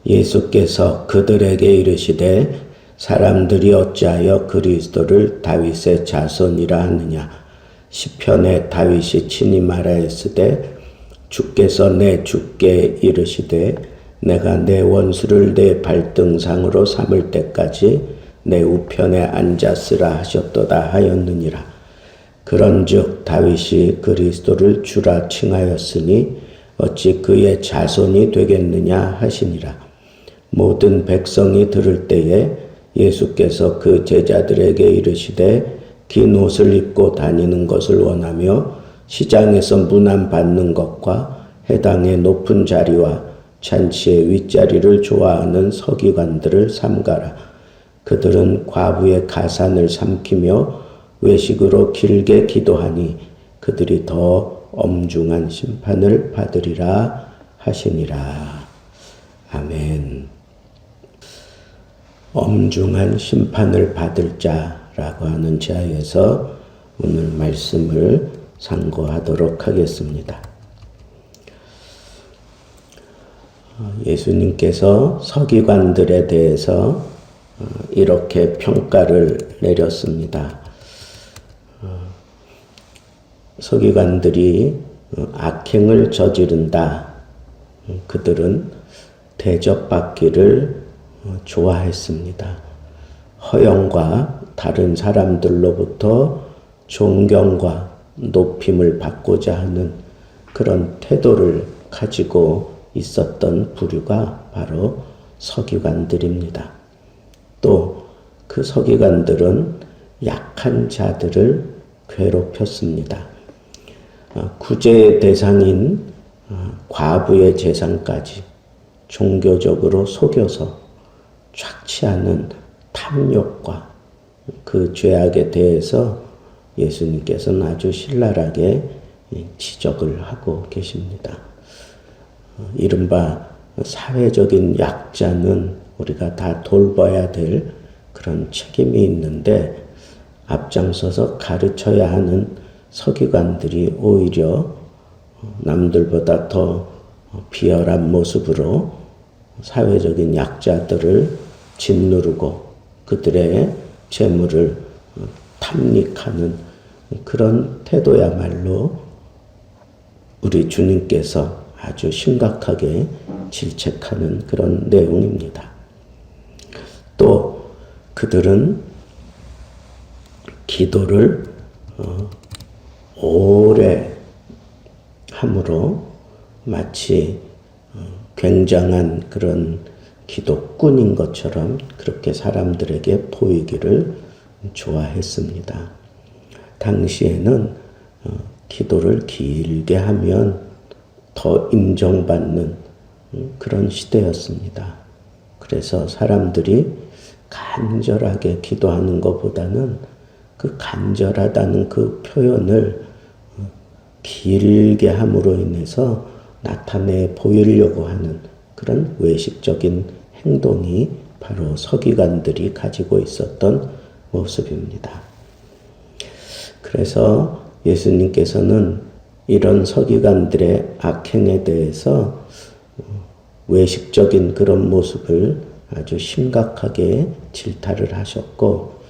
예수께서 그들에게 이르시되 사람들이 어찌하여 그리스도를 다윗의 자손이라 하느냐. 시편에 다윗이 친히 말하였으되 주께서 내 주께 이르시되 내가 내 원수를 내 발등상으로 삼을 때까지 내 우편에 앉았으라 하셨도다 하였느니라. 그런즉 다윗이 그리스도를 주라 칭하였으니 어찌 그의 자손이 되겠느냐 하시니라. 모든 백성이 들을 때에 예수께서 그 제자들에게 이르시되 긴 옷을 입고 다니는 것을 원하며 시장에서 문안받는 것과 해당의 높은 자리와 잔치의 윗자리를 좋아하는 서기관들을 삼가라. 그들은 과부의 가산을 삼키며 외식으로 길게 기도하니 그들이 더 엄중한 심판을 받으리라 하시니라. 아멘. 엄중한 심판을 받을 자라고 하는 자에서 오늘 말씀을 상고하도록 하겠습니다. 예수님께서 서기관들에 대해서 이렇게 평가를 내렸습니다. 서기관들이 악행을 저지른다. 그들은 대접받기를 좋아했습니다. 허영과 다른 사람들로부터 존경과 높임을 받고자 하는 그런 태도를 가지고 있었던 부류가 바로 서기관들입니다. 또 그 서기관들은 약한 자들을 괴롭혔습니다. 구제의 대상인 과부의 재산까지 종교적으로 속여서 착취하는 탐욕과 그 죄악에 대해서 예수님께서는 아주 신랄하게 지적을 하고 계십니다. 이른바 사회적인 약자는 우리가 다 돌봐야 될 그런 책임이 있는데 앞장서서 가르쳐야 하는 서기관들이 오히려 남들보다 더 비열한 모습으로 사회적인 약자들을 짓누르고 그들의 재물을 탐닉하는 그런 태도야말로 우리 주님께서 아주 심각하게 질책하는 그런 내용입니다. 또 그들은 기도를 오래 함으로 마치 굉장한 그런 기도꾼인 것처럼 그렇게 사람들에게 보이기를 좋아했습니다. 당시에는 기도를 길게 하면 더 인정받는 그런 시대였습니다. 그래서 사람들이 간절하게 기도하는 것보다는 그 간절하다는 그 표현을 길게 함으로 인해서 나타내 보이려고 하는 그런 외식적인 행동이 바로 서기관들이 가지고 있었던 모습입니다. 그래서 예수님께서는 이런 서기관들의 악행에 대해서 외식적인 그런 모습을 아주 심각하게 질타를 하셨고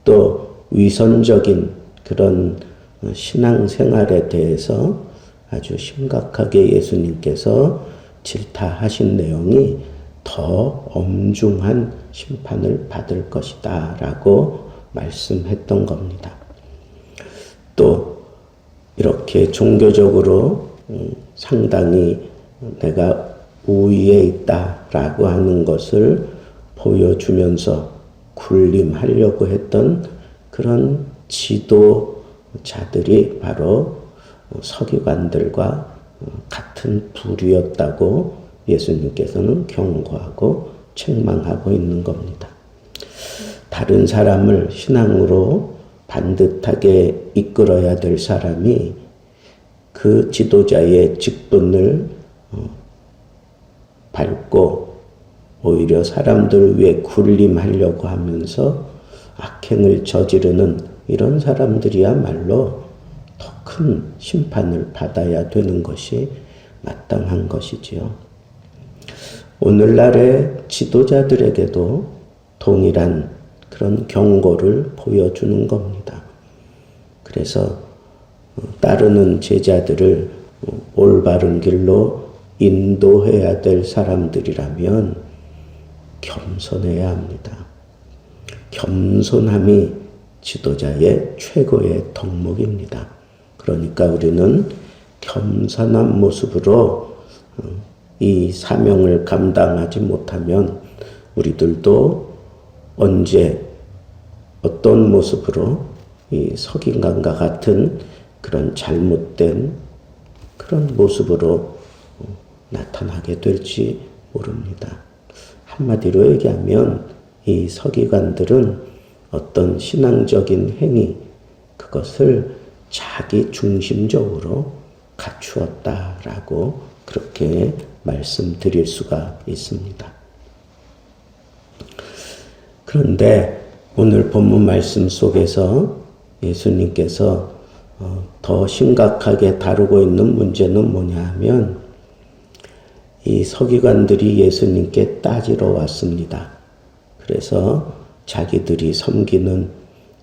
또 위선적인 그런 신앙생활에 대해서 아주 심각하게 예수님께서 질타하신 내용이 더 엄중한 심판을 받을 것이다 라고 말씀했던 겁니다. 또 이렇게 종교적으로 상당히 내가 우위에 있다라고 하는 것을 보여주면서 군림하려고 했던 그런 지도자들이 바로 서기관들과 같은 부류였다고 예수님께서는 경고하고 책망하고 있는 겁니다. 다른 사람을 신앙으로 반듯하게 이끌어야 될 사람이 그 지도자의 직분을 밟고 오히려 사람들 위해 군림하려고 하면서 악행을 저지르는 이런 사람들이야말로 더 큰 심판을 받아야 되는 것이 마땅한 것이지요. 오늘날의 지도자들에게도 동일한 그런 경고를 보여주는 겁니다. 그래서 따르는 제자들을 올바른 길로 인도해야 될 사람들이라면 겸손해야 합니다. 겸손함이 지도자의 최고의 덕목입니다. 그러니까 우리는 겸손한 모습으로 이 사명을 감당하지 못하면 우리들도 언제 어떤 모습으로 이 서기관과 같은 그런 잘못된 그런 모습으로 나타나게 될지 모릅니다. 한마디로 얘기하면 이 서기관들은 어떤 신앙적인 행위, 그것을 자기 중심적으로 갖추었다라고 그렇게 말씀드릴 수가 있습니다. 그런데 오늘 본문 말씀 속에서 예수님께서 더 심각하게 다루고 있는 문제는 뭐냐 하면 이 서기관들이 예수님께 따지러 왔습니다. 그래서 자기들이 섬기는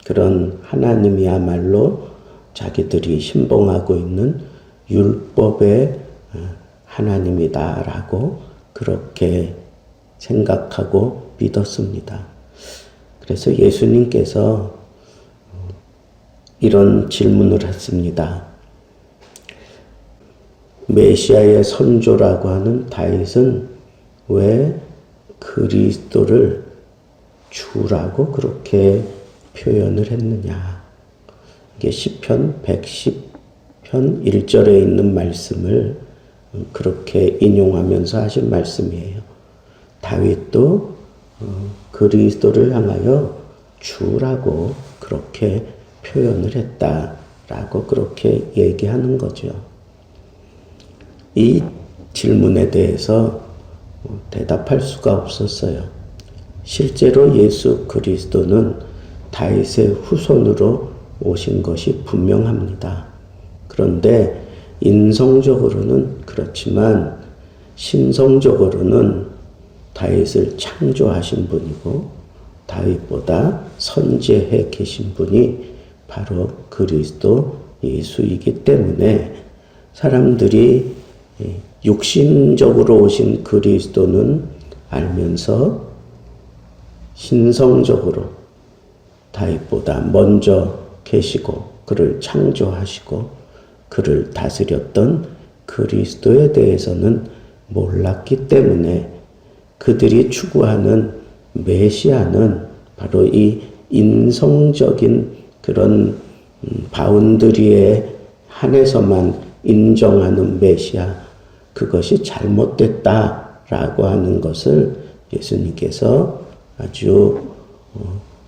그런 하나님이야말로 자기들이 신봉하고 있는 율법의 하나님이다라고 그렇게 생각하고 믿었습니다. 그래서 예수님께서 이런 질문을 했습니다. 메시아의 선조라고 하는 다윗은 왜 그리스도를 주라고 그렇게 표현을 했느냐. 이게 시편 110편 1절에 있는 말씀을 그렇게 인용하면서 하신 말씀이에요. 다윗도 그리스도를 향하여 주라고 그렇게 표현을 했다라고 그렇게 얘기하는 거죠. 이 질문에 대해서 대답할 수가 없었어요. 실제로 예수 그리스도는 다윗의 후손으로 오신 것이 분명합니다. 그런데 인성적으로는 그렇지만 신성적으로는 다윗을 창조하신 분이고 다윗보다 선지해 계신 분이 바로 그리스도 예수이기 때문에 사람들이 육신적으로 오신 그리스도는 알면서 신성적으로 다윗보다 먼저 계시고 그를 창조하시고 그를 다스렸던 그리스도에 대해서는 몰랐기 때문에 그들이 추구하는 메시아는 바로 이 인성적인 그런 바운드리에 한해서만 인정하는 메시아, 그것이 잘못됐다라고 하는 것을 예수님께서 아주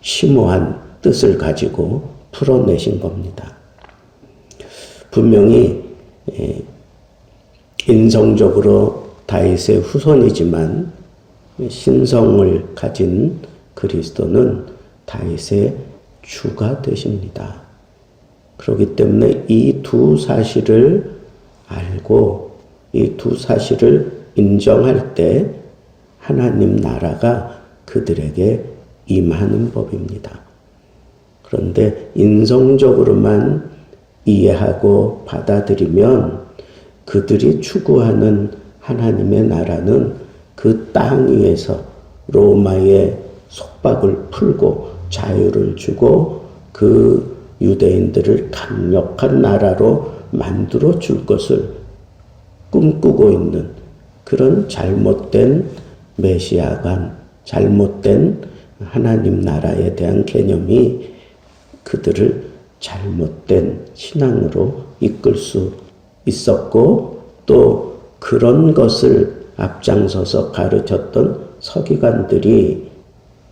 심오한 뜻을 가지고 풀어내신 겁니다. 분명히 인성적으로 다윗의 후손이지만 신성을 가진 그리스도는 다윗의 주가 되십니다. 그렇기 때문에 이 두 사실을 알고 이 두 사실을 인정할 때 하나님 나라가 그들에게 임하는 법입니다. 그런데 인성적으로만 이해하고 받아들이면 그들이 추구하는 하나님의 나라는 그 땅 위에서 로마의 속박을 풀고 자유를 주고 그 유대인들을 강력한 나라로 만들어 줄 것을 꿈꾸고 있는 그런 잘못된 메시아관, 잘못된 하나님 나라에 대한 개념이 그들을 잘못된 신앙으로 이끌 수 있었고 또 그런 것을 앞장서서 가르쳤던 서기관들이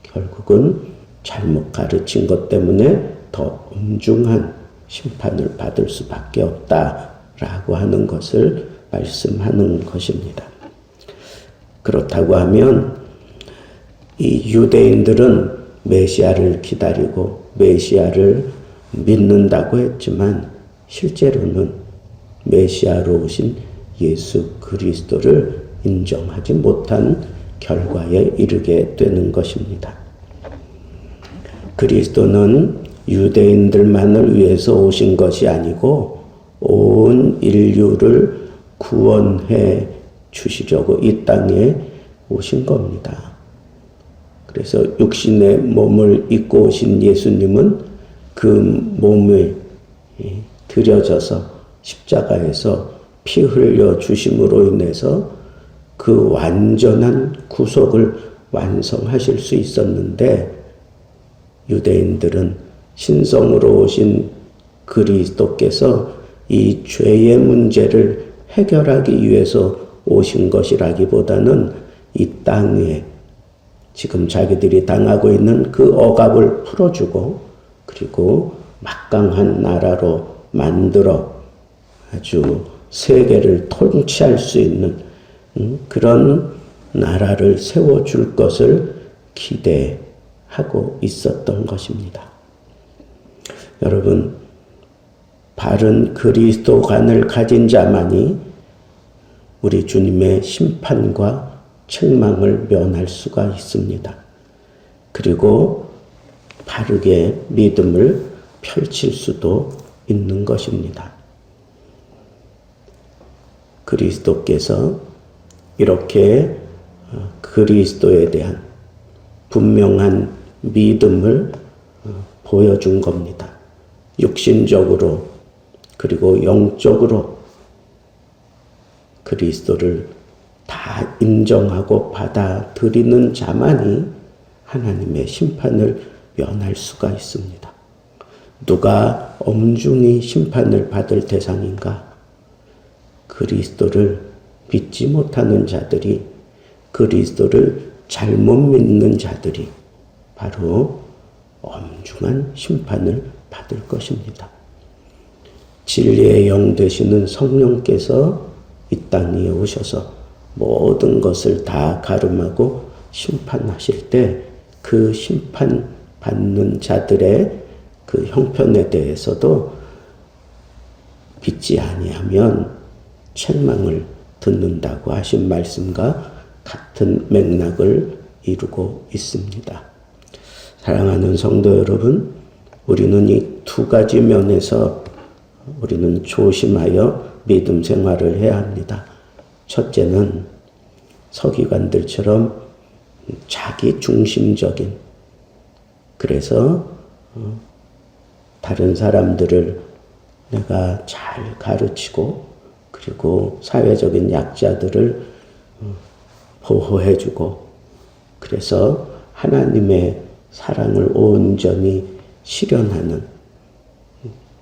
결국은 잘못 가르친 것 때문에 더 엄중한 심판을 받을 수밖에 없다라고 하는 것을 말씀하는 것입니다. 그렇다고 하면 이 유대인들은 메시아를 기다리고 메시아를 믿는다고 했지만 실제로는 메시아로 오신 예수 그리스도를 인정하지 못한 결과에 이르게 되는 것입니다. 그리스도는 유대인들만을 위해서 오신 것이 아니고 온 인류를 구원해 주시려고 이 땅에 오신 겁니다. 그래서 육신의 몸을 입고 오신 예수님은 그 몸을 들여져서 십자가에서 피 흘려 주심으로 인해서 그 완전한 구속을 완성하실 수 있었는데, 유대인들은 신성으로 오신 그리스도께서 이 죄의 문제를 해결하기 위해서 오신 것이라기보다는 이 땅에 지금 자기들이 당하고 있는 그 억압을 풀어주고, 그리고 막강한 나라로 만들어 아주 세계를 통치할 수 있는 그런 나라를 세워줄 것을 기대하고 있었던 것입니다. 여러분, 바른 그리스도관을 가진 자만이 우리 주님의 심판과 책망을 면할 수가 있습니다. 그리고 바르게 믿음을 펼칠 수도 있는 것입니다. 그리스도께서 이렇게 그리스도에 대한 분명한 믿음을 보여준 겁니다. 육신적으로 그리고 영적으로 그리스도를 다 인정하고 받아들이는 자만이 하나님의 심판을 면할 수가 있습니다. 누가 엄중히 심판을 받을 대상인가? 그리스도를 믿지 못하는 자들이, 그리스도를 잘못 믿는 자들이 바로 엄중한 심판을 받을 것입니다. 진리의 영 되시는 성령께서 이 땅에 오셔서 모든 것을 다 가름하고 심판하실 때 그 심판받는 자들의 그 형편에 대해서도 믿지 아니하면 책망을 듣는다고 하신 말씀과 같은 맥락을 이루고 있습니다. 사랑하는 성도 여러분, 우리는 이 두 가지 면에서 우리는 조심하여 믿음 생활을 해야 합니다. 첫째는 서기관들처럼 자기 중심적인, 그래서 다른 사람들을 내가 잘 가르치고, 그리고 사회적인 약자들을 보호해주고, 그래서 하나님의 사랑을 온전히 실현하는,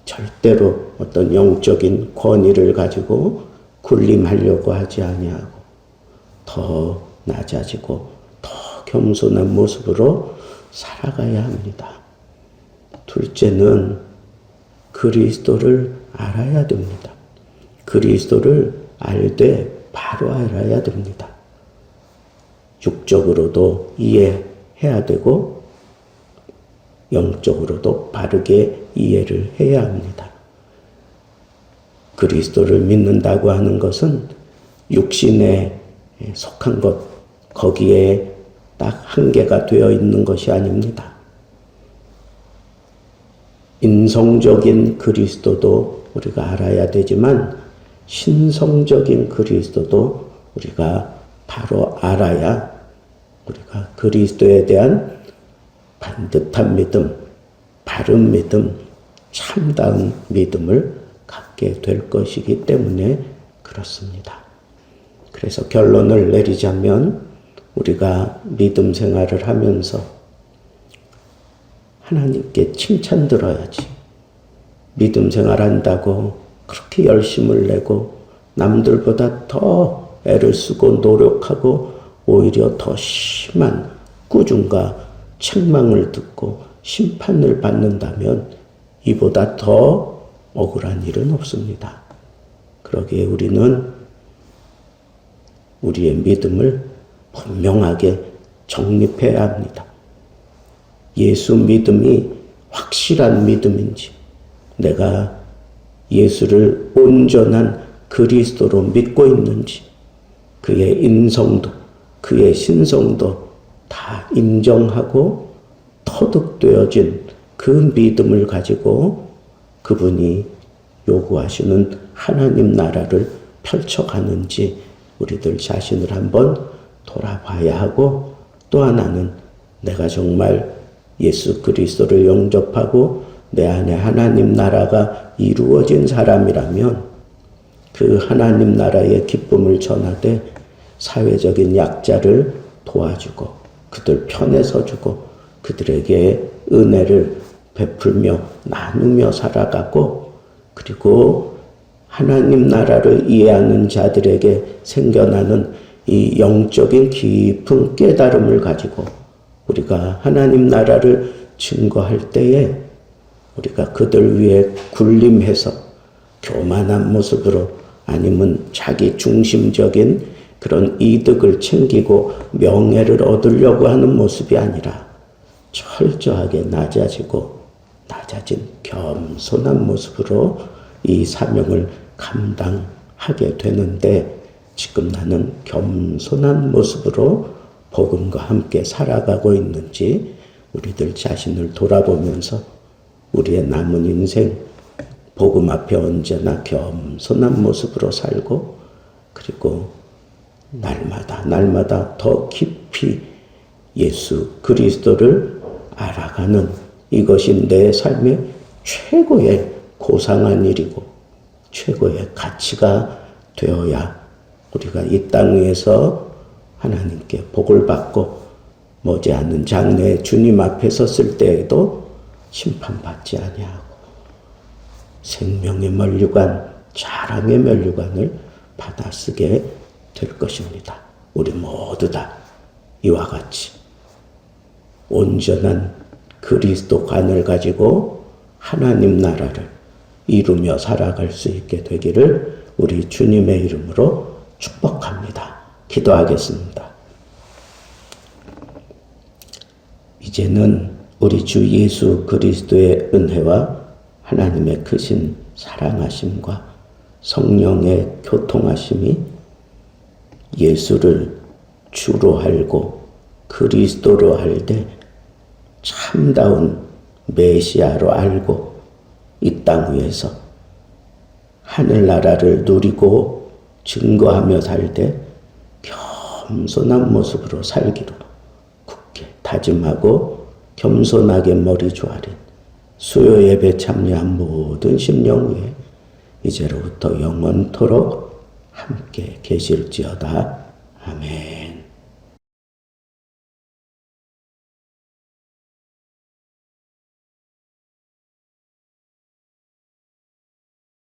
절대로 어떤 영적인 권위를 가지고 군림하려고 하지 아니하고 더 낮아지고 더 겸손한 모습으로 살아가야 합니다. 둘째는 그리스도를 알아야 됩니다. 그리스도를 알되 바로 알아야 됩니다. 육적으로도 이해해야 되고 영적으로도 바르게 이해를 해야 합니다. 그리스도를 믿는다고 하는 것은 육신에 속한 것, 거기에 딱 한계가 되어 있는 것이 아닙니다. 인성적인 그리스도도 우리가 알아야 되지만 신성적인 그리스도도 우리가 바로 알아야 우리가 그리스도에 대한 반듯한 믿음, 바른 믿음, 참다운 믿음을 갖게 될 것이기 때문에 그렇습니다. 그래서 결론을 내리자면 우리가 믿음 생활을 하면서 하나님께 칭찬 들어야지. 믿음 생활한다고 그렇게 열심을 내고 남들보다 더 애를 쓰고 노력하고 오히려 더 심한 꾸중과 책망을 듣고 심판을 받는다면 이보다 더 억울한 일은 없습니다. 그러기에 우리는 우리의 믿음을 분명하게 정립해야 합니다. 예수 믿음이 확실한 믿음인지, 내가 예수를 온전한 그리스도로 믿고 있는지, 그의 인성도 그의 신성도 다 인정하고 터득되어진 그 믿음을 가지고 그분이 요구하시는 하나님 나라를 펼쳐가는지 우리들 자신을 한번 돌아봐야 하고, 또 하나는 내가 정말 예수 그리스도를 영접하고 내 안에 하나님 나라가 이루어진 사람이라면 그 하나님 나라의 기쁨을 전하되 사회적인 약자를 도와주고 그들 편에 서주고 그들에게 은혜를 베풀며 나누며 살아가고, 그리고 하나님 나라를 이해하는 자들에게 생겨나는 이 영적인 깊은 깨달음을 가지고 우리가 하나님 나라를 증거할 때에 우리가 그들 위해 군림해서 교만한 모습으로 아니면 자기 중심적인 그런 이득을 챙기고 명예를 얻으려고 하는 모습이 아니라 철저하게 낮아진 겸손한 모습으로 이 사명을 감당하게 되는데, 지금 나는 겸손한 모습으로 복음과 함께 살아가고 있는지 우리들 자신을 돌아보면서 우리의 남은 인생 복음 앞에 언제나 겸손한 모습으로 살고, 그리고 날마다 더 깊이 예수 그리스도를 알아가는 이것이 내 삶의 최고의 고상한 일이고 최고의 가치가 되어야 우리가 이 땅 위에서 하나님께 복을 받고 머지않는 장래에 주님 앞에 섰을 때에도 심판받지 아니하고 생명의 면류관, 자랑의 면류관을 받아쓰게 될 것입니다. 우리 모두 다 이와 같이 온전한 그리스도관을 가지고 하나님 나라를 이루며 살아갈 수 있게 되기를 우리 주님의 이름으로 축복합니다. 기도하겠습니다. 이제는 우리 주 예수 그리스도의 은혜와 하나님의 크신 사랑하심과 성령의 교통하심이 예수를 주로 알고 그리스도로 알되 참다운 메시아로 알고 이 땅 위에서 하늘나라를 누리고 증거하며 살 때 겸손한 모습으로 살기로 굳게 다짐하고 겸손하게 머리 조아린 수요 예배 참여한 모든 심령 위에 이제로부터 영원토록 함께 계실지어다. 아멘.